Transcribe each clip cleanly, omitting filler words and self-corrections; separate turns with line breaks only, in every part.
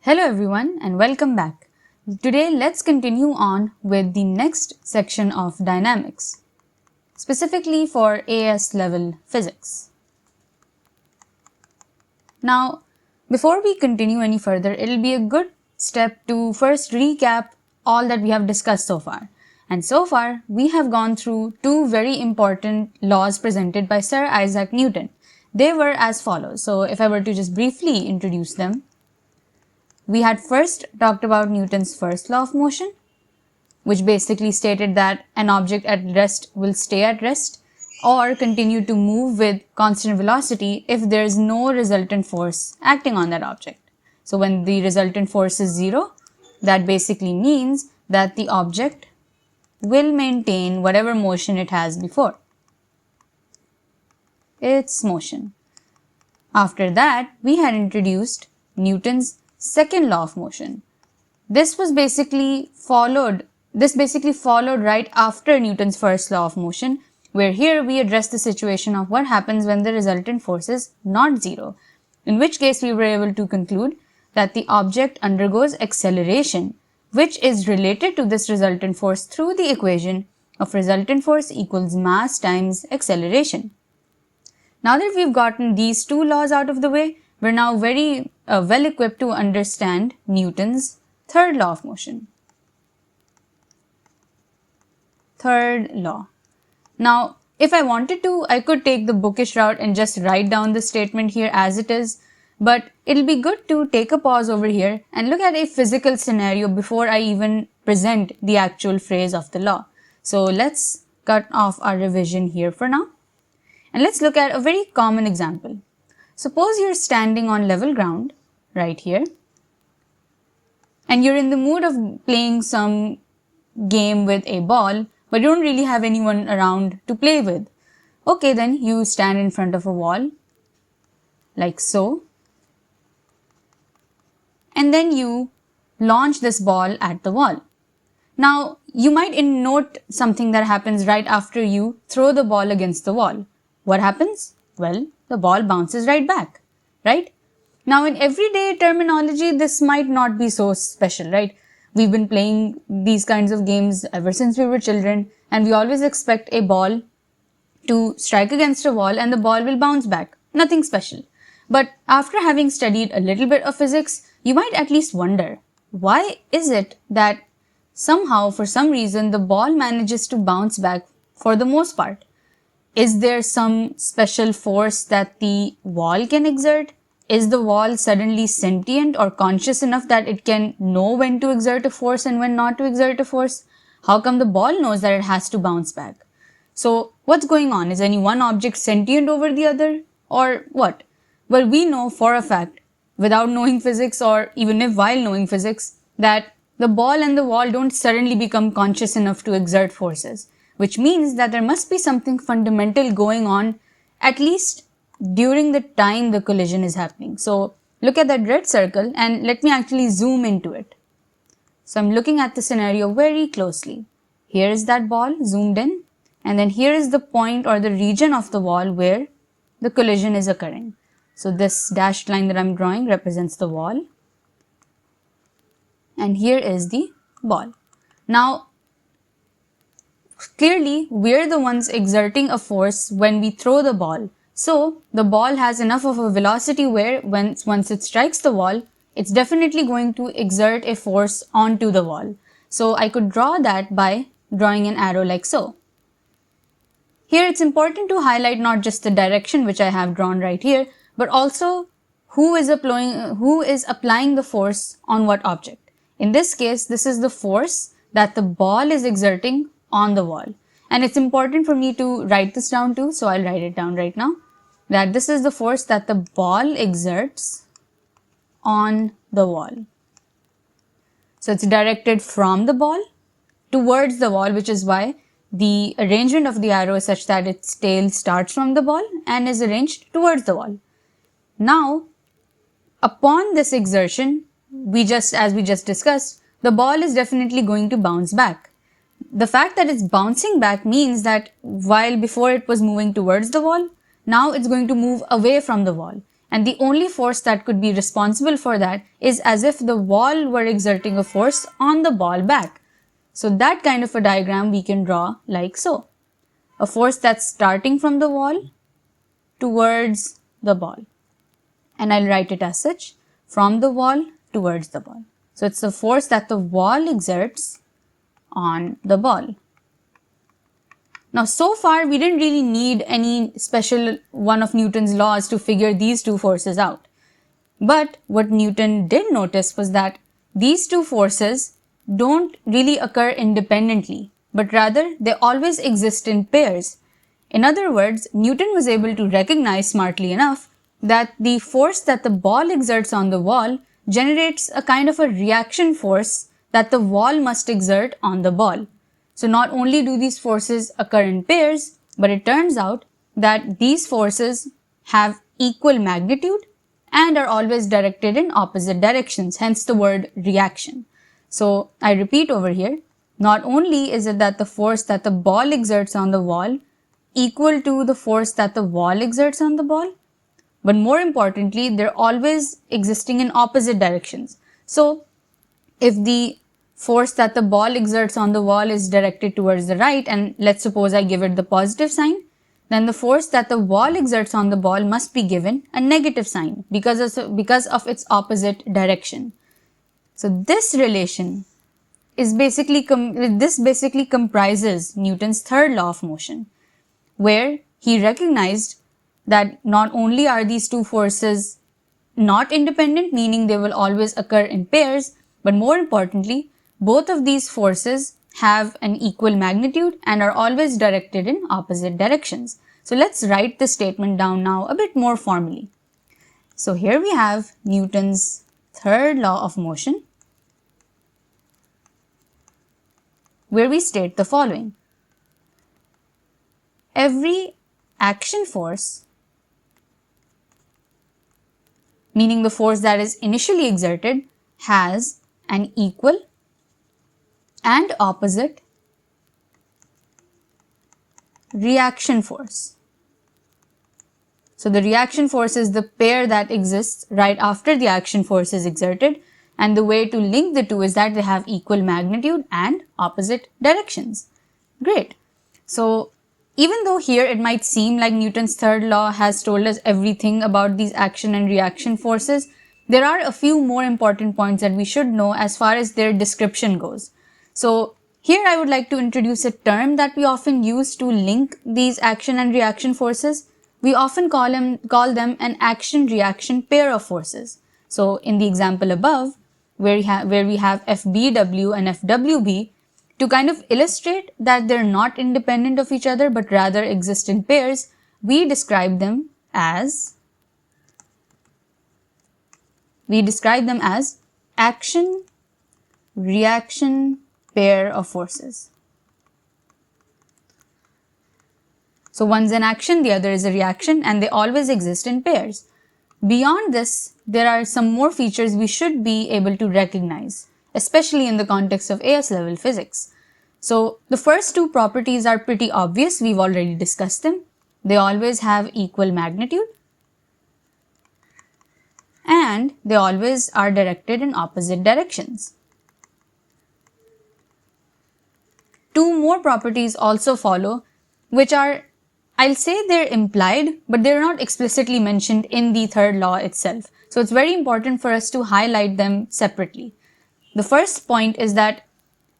Hello everyone and welcome back. Today let's continue on with the next section of dynamics, specifically for AS level physics. Now, before we continue any further, it'll be a good step to first recap all that we have discussed so far. And so far, we have gone through two very important laws presented by Sir Isaac Newton. They were as follows. So if I were to just briefly introduce them, we had first talked about Newton's first law of motion, which basically stated that an object at rest will stay at rest or continue to move with constant velocity if there is no resultant force acting on that object. So when the resultant force is zero, that basically means that the object will maintain whatever motion it has before. Its motion. After that, we had introduced Newton's second law of motion. This basically followed right after Newton's first law of motion, where here we address the situation of what happens when the resultant force is not zero, in which case we were able to conclude that the object undergoes acceleration, which is related to this resultant force through the equation of resultant force equals mass times acceleration. Now that we've gotten these two laws out of the way, we're now very well equipped to understand Newton's third law of motion. Third law. Now, if I wanted to, I could take the bookish route and just write down the statement here as it is, but it'll be good to take a pause over here and look at a physical scenario before I even present the actual phrase of the law. So let's cut off our revision here for now. And let's look at a very common example. Suppose you're standing on level ground, right here, and you're in the mood of playing some game with a ball, but you don't really have anyone around to play with. Okay, then you stand in front of a wall, like so, and then you launch this ball at the wall. Now, you might note something that happens right after you throw the ball against the wall. What happens? Well, the ball bounces right back, right? Now, in everyday terminology, this might not be so special, right? We've been playing these kinds of games ever since we were children, and we always expect a ball to strike against a wall and the ball will bounce back. Nothing special. But after having studied a little bit of physics, you might at least wonder, why is it that somehow, for some reason, the ball manages to bounce back for the most part? Is there some special force that the wall can exert? Is the wall suddenly sentient or conscious enough that it can know when to exert a force and when not to exert a force? How come the ball knows that it has to bounce back? So what's going on? Is any one object sentient over the other? Or what? Well, we know for a fact, without knowing physics or even if while knowing physics, that the ball and the wall don't suddenly become conscious enough to exert forces, which means that there must be something fundamental going on, at least during the time the collision is happening. So look at that red circle and let me actually zoom into it. So I'm looking at the scenario very closely. Here is that ball zoomed in, and then here is the point or the region of the wall where the collision is occurring. So this dashed line that I'm drawing represents the wall, and here is the ball. Now, clearly, we're the ones exerting a force when we throw the ball. So, the ball has enough of a velocity where once it strikes the wall, it's definitely going to exert a force onto the wall. So, I could draw that by drawing an arrow like so. Here, it's important to highlight not just the direction which I have drawn right here, but also who is applying the force on what object. In this case, this is the force that the ball is exerting on the wall. And it's important for me to write this down too, so I'll write it down right now. That this is the force that the ball exerts on the wall. So it's directed from the ball towards the wall, which is why the arrangement of the arrow is such that its tail starts from the ball and is arranged towards the wall. Now, upon this exertion, as we just discussed, the ball is definitely going to bounce back. The fact that it's bouncing back means that while before it was moving towards the wall, now it's going to move away from the wall. And the only force that could be responsible for that is as if the wall were exerting a force on the ball back. So that kind of a diagram we can draw like so. A force that's starting from the wall towards the ball. And I'll write it as such, from the wall towards the ball. So it's a force that the wall exerts on the ball. Now, so far, we didn't really need any special one of Newton's laws to figure these two forces out. But what Newton did notice was that these two forces don't really occur independently, but rather they always exist in pairs. In other words, Newton was able to recognize smartly enough that the force that the ball exerts on the wall generates a kind of a reaction force that the wall must exert on the ball. So not only do these forces occur in pairs, but it turns out that these forces have equal magnitude and are always directed in opposite directions, hence the word reaction. So I repeat over here, not only is it that the force that the ball exerts on the wall equal to the force that the wall exerts on the ball, but more importantly, they're always existing in opposite directions. So if the force that the ball exerts on the wall is directed towards the right, and let's suppose I give it the positive sign, then the force that the wall exerts on the ball must be given a negative sign because of its opposite direction. So this relation is basically comprises Newton's third law of motion, where he recognized that not only are these two forces not independent, meaning they will always occur in pairs, but more importantly, both of these forces have an equal magnitude and are always directed in opposite directions. So let's write this statement down now a bit more formally. So here we have Newton's third law of motion, where we state the following. Every action force, meaning the force that is initially exerted, has an equal and opposite reaction force. So the reaction force is the pair that exists right after the action force is exerted, and the way to link the two is that they have equal magnitude and opposite directions. Great. So even though here it might seem like Newton's third law has told us everything about these action and reaction forces, there are a few more important points that we should know as far as their description goes. So here I would like to introduce a term that we often use to link these action and reaction forces. We often call them an action-reaction pair of forces. So in the example above, where we have FBW and FWB, to kind of illustrate that they're not independent of each other but rather exist in pairs, we describe them as action-reaction pair of forces. So one's an action, the other is a reaction, and they always exist in pairs. Beyond this, there are some more features we should be able to recognize, especially in the context of AS level physics. So the first two properties are pretty obvious, we've already discussed them. They always have equal magnitude, and they always are directed in opposite directions. Two more properties also follow, which are, I'll say they're implied, but they're not explicitly mentioned in the third law itself. So it's very important for us to highlight them separately. The first point is that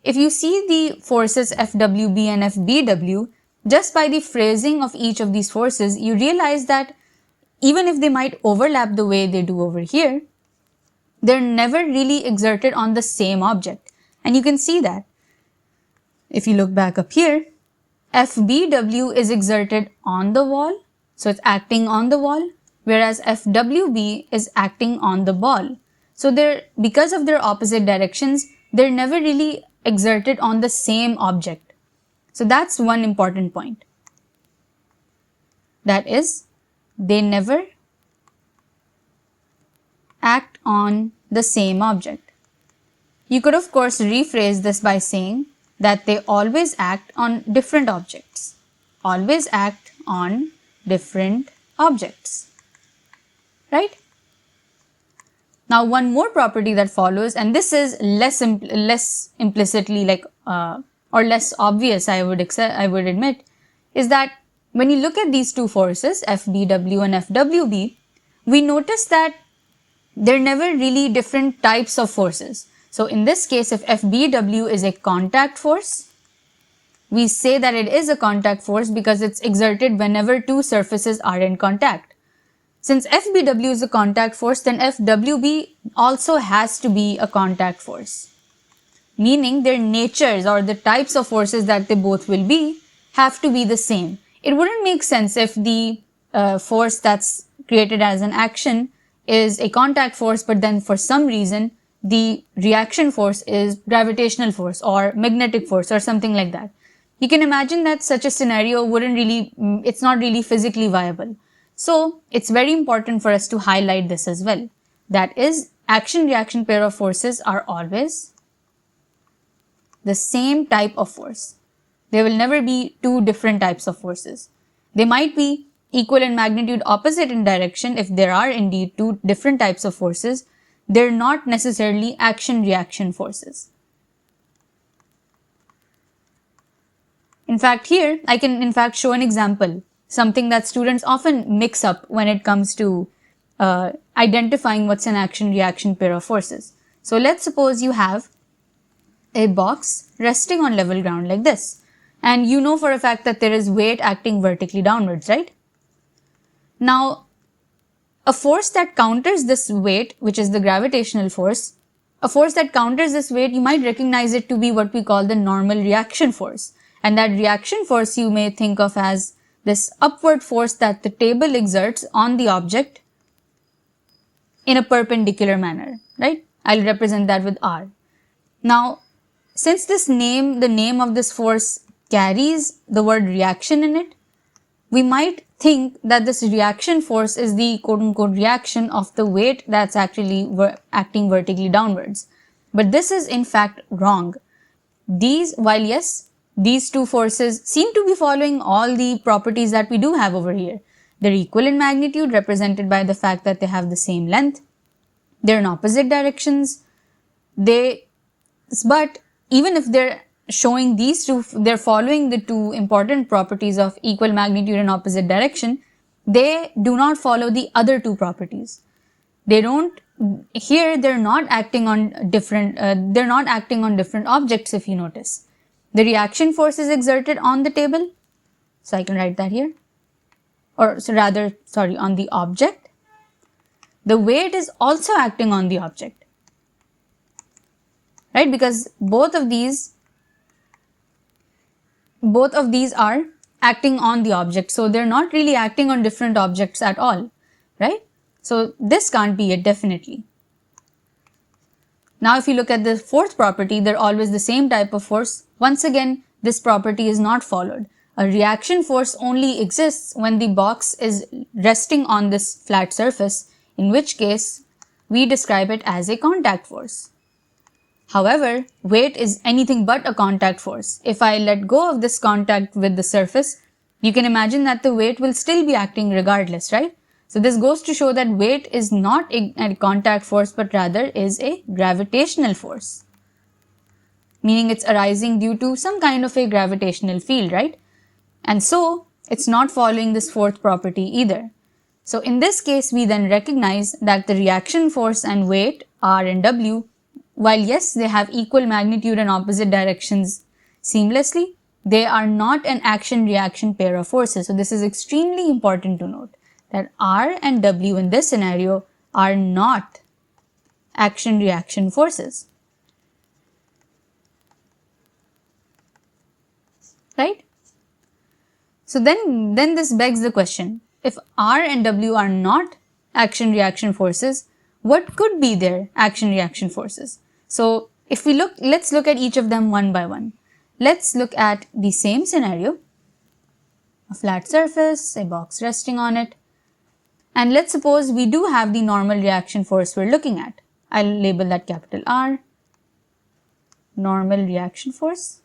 if you see the forces FWB and FBW, just by the phrasing of each of these forces, you realize that even if they might overlap the way they do over here, they're never really exerted on the same object. And you can see that. If you look back up here, FBW is exerted on the wall, so it's acting on the wall, whereas FWB is acting on the ball. So because of their opposite directions, they're never really exerted on the same object. So that's one important point. That is, they never act on the same object. You could of course rephrase this by saying that they always act on different objects. Always act on different objects. right? Now, one more property that follows, and this is less implicitly or less obvious, I would admit, is that when you look at these two forces, FBW and FWB, we notice that they're never really different types of forces. So in this case, if FBW is a contact force, we say that it is a contact force because it's exerted whenever two surfaces are in contact. Since FBW is a contact force, then FWB also has to be a contact force. Meaning their natures or the types of forces that they both will be have to be the same. It wouldn't make sense if the force that's created as an action is a contact force, but then for some reason the reaction force is gravitational force or magnetic force or something like that. You can imagine that such a scenario it's not really physically viable. So it's very important for us to highlight this as well. That is, action-reaction pair of forces are always the same type of force. There will never be two different types of forces. They might be equal in magnitude, opposite in direction if there are indeed two different types of forces. They're not necessarily action-reaction forces. In fact, here I can show an example, something that students often mix up when it comes to identifying what's an action-reaction pair of forces. So let's suppose you have a box resting on level ground like this, and you know for a fact that there is weight acting vertically downwards, right? Now, a force that counters this weight, which is the gravitational force, you might recognize it to be what we call the normal reaction force. And that reaction force you may think of as this upward force that the table exerts on the object in a perpendicular manner, right? I'll represent that with R. Now, since the name of this force carries the word reaction in it, we might think that this reaction force is the quote-unquote reaction of the weight that's actually acting vertically downwards. But this is in fact wrong. While yes, these two forces seem to be following all the properties that we do have over here. They're equal in magnitude, represented by the fact that they have the same length. They're in opposite directions. But even if they're showing these two, they're following the two important properties of equal magnitude and opposite direction, they do not follow the other two properties. They're not acting on different objects, if you notice. The reaction force is exerted on the table, so I can write that here, on the object. The weight is also acting on the object, right? Because both of these are acting on the object, so they're not really acting on different objects at all, right? So this can't be it, definitely. Now, if you look at the fourth property, they're always the same type of force. Once again, this property is not followed. A reaction force only exists when the box is resting on this flat surface, in which case we describe it as a contact force. However, weight is anything but a contact force. If I let go of this contact with the surface, you can imagine that the weight will still be acting regardless, right? So this goes to show that weight is not a contact force, but rather is a gravitational force. Meaning it's arising due to some kind of a gravitational field, right? And so it's not following this fourth property either. So in this case, we then recognize that the reaction force and weight, R and W, while yes, they have equal magnitude and opposite directions seamlessly, they are not an action-reaction pair of forces. So this is extremely important to note, that R and W in this scenario are not action-reaction forces, right? So then this begs the question, if R and W are not action-reaction forces, what could be their action-reaction forces? So if we let's look at each of them one by one. Let's look at the same scenario, a flat surface, a box resting on it, and let's suppose we do have the normal reaction force we're looking at. I'll label that capital R, normal reaction force.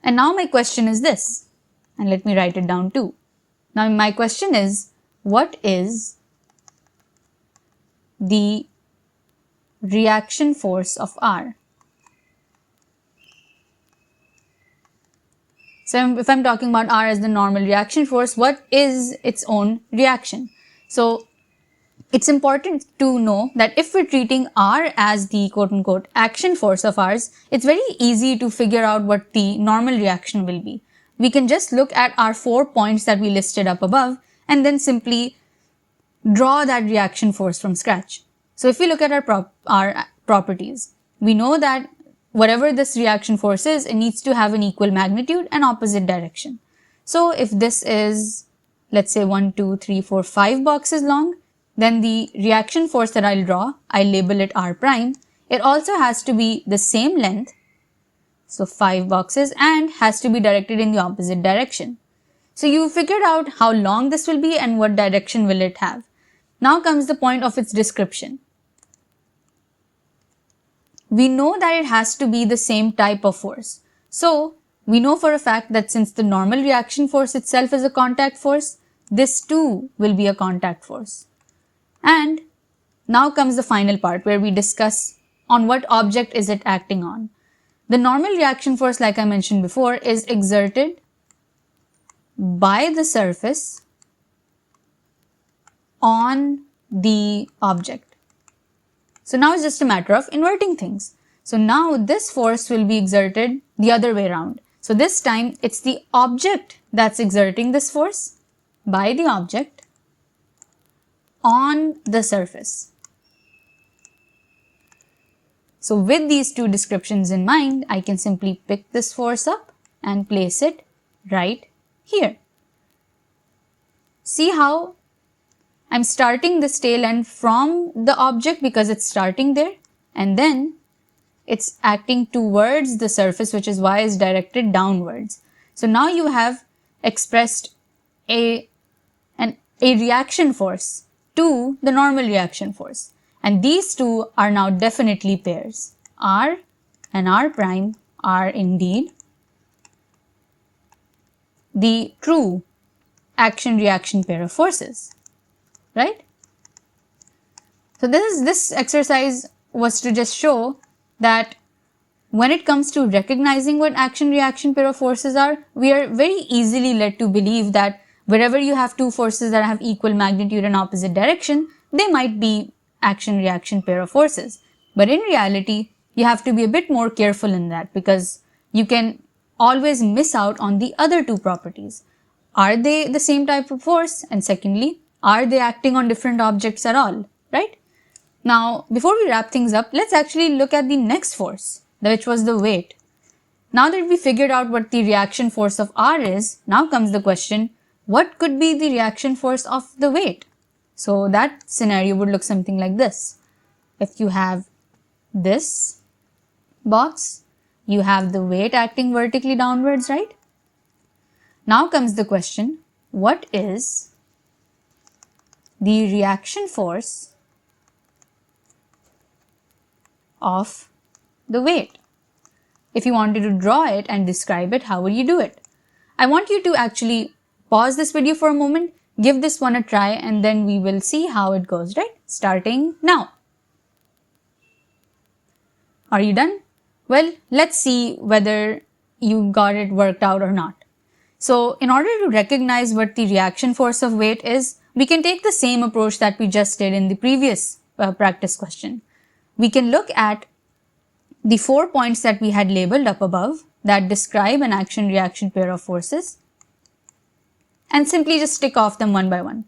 And now my question is this, and let me write it down too. Now my question is, what is the reaction force of R? So if I'm talking about R as the normal reaction force, what is its own reaction? So it's important to know that if we're treating R as the quote-unquote action force of ours, it's very easy to figure out what the normal reaction will be. We can just look at our 4 points that we listed up above and then simply draw that reaction force from scratch. So if we look at our properties, we know that whatever this reaction force is, it needs to have an equal magnitude and opposite direction. So if this is, let's say 1, 2, 3, 4, 5 boxes long, then the reaction force that I'll draw, I'll label it R prime. It also has to be the same length, so 5 boxes, and has to be directed in the opposite direction. So you figured out how long this will be and what direction will it have. Now comes the point of its description. We know that it has to be the same type of force. So we know for a fact that since the normal reaction force itself is a contact force, this too will be a contact force. And now comes the final part where we discuss on what object is it acting on. The normal reaction force, like I mentioned before, is exerted by the surface on the object. So now it's just a matter of inverting things. So now this force will be exerted the other way around. So this time it's the object that's exerting this force by the object on the surface. So with these two descriptions in mind, I can simply pick this force up and place it right here. See how I'm starting this tail end from the object because it's starting there, and then it's acting towards the surface, which is why it's directed downwards. So now you have expressed a reaction force to the normal reaction force. And these two are now definitely pairs. R and R prime are indeed the true action-reaction pair of forces, right? So this exercise was to just show that when it comes to recognizing what action-reaction pair of forces are, we are very easily led to believe that wherever you have two forces that have equal magnitude and opposite direction, they might be action-reaction pair of forces. But in reality, you have to be a bit more careful in that because you can always miss out on the other two properties. Are they the same type of force? And secondly, are they acting on different objects at all, right? Now, before we wrap things up, let's actually look at the next force, which was the weight. Now that we figured out what the reaction force of R is, now comes the question, what could be the reaction force of the weight? So that scenario would look something like this. If you have this box, you have the weight acting vertically downwards, right? Now comes the question, what is the reaction force of the weight? If you wanted to draw it and describe it, how would you do it? I want you to actually pause this video for a moment, give this one a try, and then we will see how it goes, right? Starting now. Are you done? Well, let's see whether you got it worked out or not. So in order to recognize what the reaction force of weight is, we can take the same approach that we just did in the previous practice question. We can look at the 4 points that we had labeled up above that describe an action-reaction pair of forces and simply just tick off them one by one.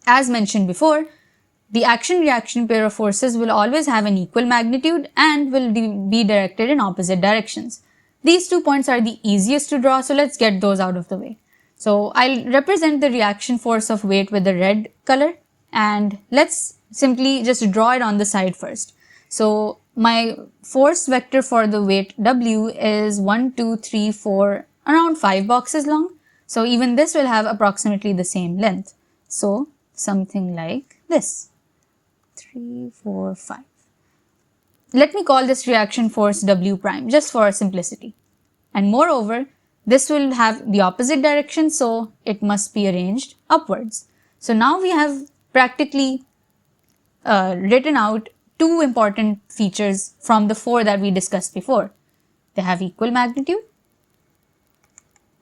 As mentioned before, the action-reaction pair of forces will always have an equal magnitude and will be directed in opposite directions. These 2 points are the easiest to draw, so let's get those out of the way. So I'll represent the reaction force of weight with the red color, and let's simply just draw it on the side first. So my force vector for the weight W is 1, 2, 3, 4, around 5 boxes long. So even this will have approximately the same length. So something like this, 3, 4, 5. Let me call this reaction force W prime just for simplicity. And moreover, this will have the opposite direction, so it must be arranged upwards. So now we have practically written out two important features from the four that we discussed before. They have equal magnitude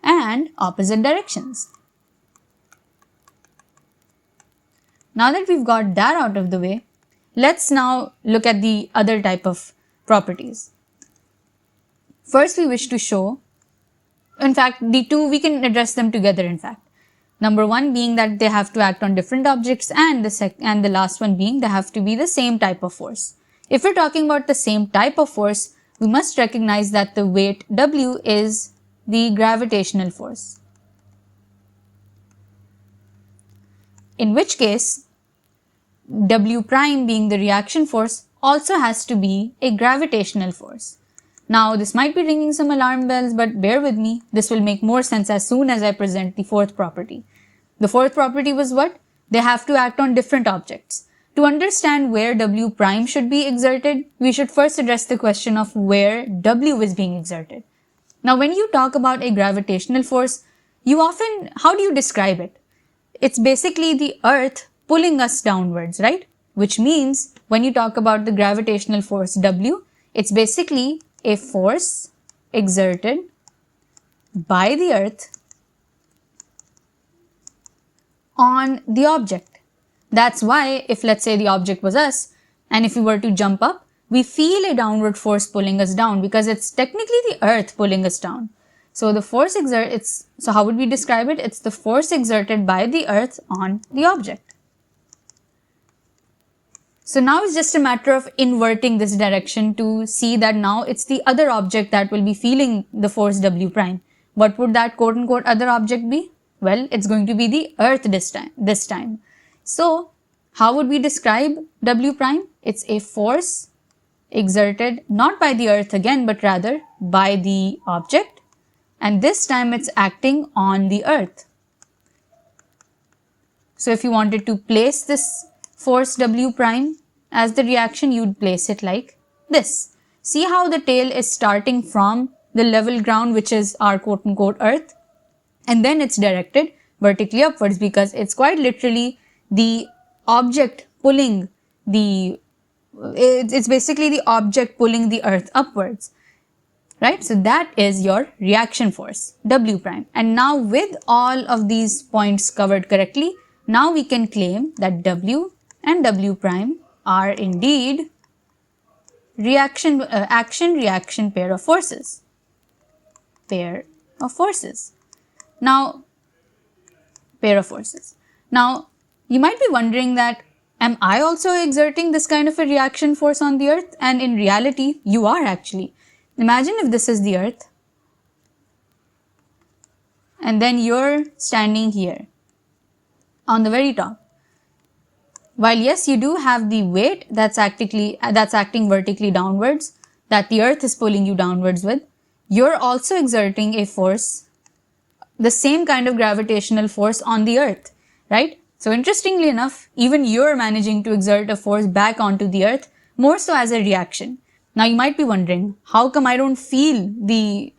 and opposite directions. Now that we've got that out of the way, let's now look at the other type of properties. First, we wish to show, in fact, the two, we can address them together, in fact. Number one being that they have to act on different objects, and the last one being they have to be the same type of force. If we're talking about the same type of force, we must recognize that the weight W is the gravitational force. In which case, W prime being the reaction force also has to be a gravitational force. Now, this might be ringing some alarm bells, but bear with me. This will make more sense as soon as I present the fourth property. The fourth property was what? They have to act on different objects. To understand where W prime should be exerted, we should first address the question of where W is being exerted. Now, when you talk about a gravitational force, how do you describe it? It's basically the earth pulling us downwards, right? Which means when you talk about the gravitational force W, it's basically a force exerted by the earth on the object. That's why if, let's say, the object was us, and if we were to jump up, we feel a downward force pulling us down because it's technically the earth pulling us down. So the force so how would we describe it? It's the force exerted by the earth on the object. So now it's just a matter of inverting this direction to see that now it's the other object that will be feeling the force W prime. What would that quote unquote other object be? Well, it's going to be the earth this time. So how would we describe W prime? It's a force exerted not by the earth again, but rather by the object. And this time it's acting on the earth. So if you wanted to place this force W prime as the reaction, you'd place it like this. See how the tail is starting from the level ground, which is our quote unquote earth, and then it's directed vertically upwards because it's quite literally the object pulling it's basically the object pulling the earth upwards, right? So that is your reaction force, W prime. And now with all of these points covered correctly, now we can claim that W and W prime are indeed action-reaction pair of forces. Now, you might be wondering that, am I also exerting this kind of a reaction force on the earth? And in reality, you are actually. Imagine if this is the earth, and then you're standing here on the very top. While yes, you do have the weight that's acting vertically downwards, that the earth is pulling you downwards with, you're also exerting a force, the same kind of gravitational force on the earth, right? So interestingly enough, even you're managing to exert a force back onto the earth, more so as a reaction. Now you might be wondering, how come I don't feel the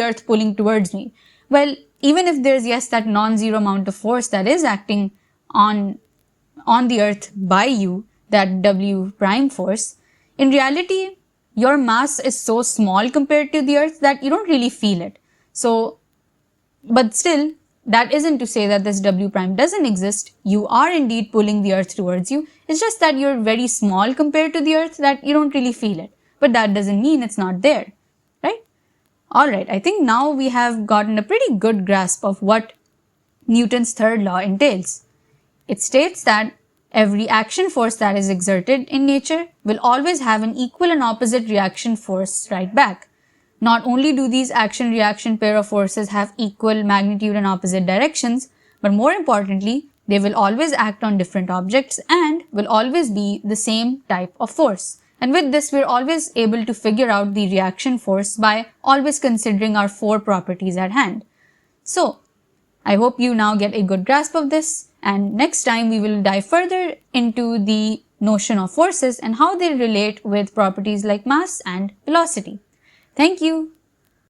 earth pulling towards me? Well, even if there's yes that non-zero amount of force that is acting on the earth by you, that W prime force, in reality, your mass is so small compared to the earth that you don't really feel it. So, but still, that isn't to say that this W prime doesn't exist. You are indeed pulling the earth towards you. It's just that you're very small compared to the earth that you don't really feel it. But that doesn't mean it's not there, right? Alright, I think now we have gotten a pretty good grasp of what Newton's third law entails. It states that every action force that is exerted in nature will always have an equal and opposite reaction force right back. Not only do these action-reaction pair of forces have equal magnitude and opposite directions, but more importantly, they will always act on different objects and will always be the same type of force. And with this, we're always able to figure out the reaction force by always considering our four properties at hand. So, I hope you now get a good grasp of this, and next time we will dive further into the notion of forces and how they relate with properties like mass and velocity. Thank you.